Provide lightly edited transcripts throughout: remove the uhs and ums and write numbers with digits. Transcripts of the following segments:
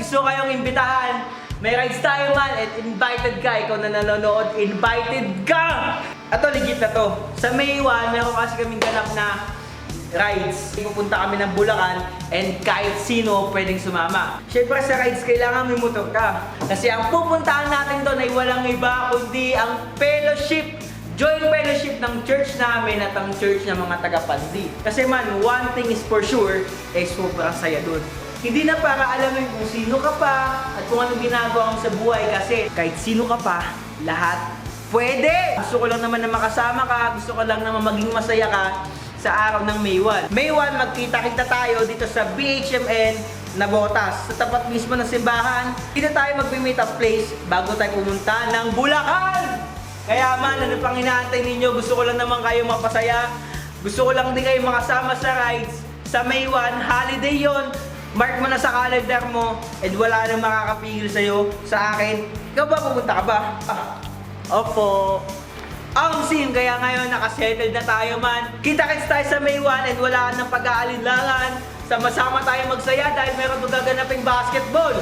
gusto kayong imbitahan, may rides tayo man at invited ka. Ikaw na nanonood, invited ka! Ato, legit na to. Sa May 1, meron kasi kaming ganap na rides. Pupunta kami ng Bulacan and kahit sino pwedeng sumama. Siyempre sa rides, kailangan may motor ka. Kasi ang pupuntahan natin doon ay walang iba kundi ang fellowship. Joint fellowship ng church namin at ang church ng mga taga-Pandi. Kasi man, one thing is for sure, sobrang saya doon. Hindi na para alamin kung sino ka pa at kung anong ginagawa mo sa buhay kasi kahit sino ka pa, lahat pwede! Gusto ko lang naman na makasama ka, gusto ko lang naman maging masaya ka sa araw ng May 1. May 1, magkita-kita tayo dito sa BHMN Navotas, sa tapat mismo ng simbahan. Dito tayo mag-meet up place bago tayo pumunta ng Bulacan! Kaya man, ano pang inaantay ninyo? Gusto ko lang naman kayo mapasaya. Gusto ko lang din kayo makasama sa rides. Sa May 1, holiday yon. Mark mo na sa calendar mo and wala nang makakapigil sa'yo, sa akin. Ikaw ba, pupunta ka ba? Opo. Ang scene, kaya ngayon nakasettled na tayo man. Kita-kits tayo sa May 1 and wala nang pag-aalinlangan. Sama-sama tayo magsaya dahil meron doon gaganaping basketball.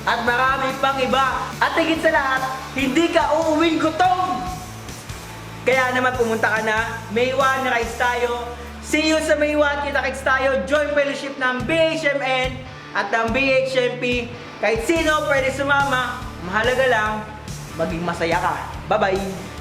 At marami pang iba. At higit sa lahat, hindi ka uuwing gutom. Kaya naman pumunta ka na. May 1, rides tayo. See you sa May 1, kita-kits tayo. Joint fellowship ng BHMN at ng BHMP. Kahit sino pwede sumama. Mahalaga lang, maging masaya ka. Bye-bye!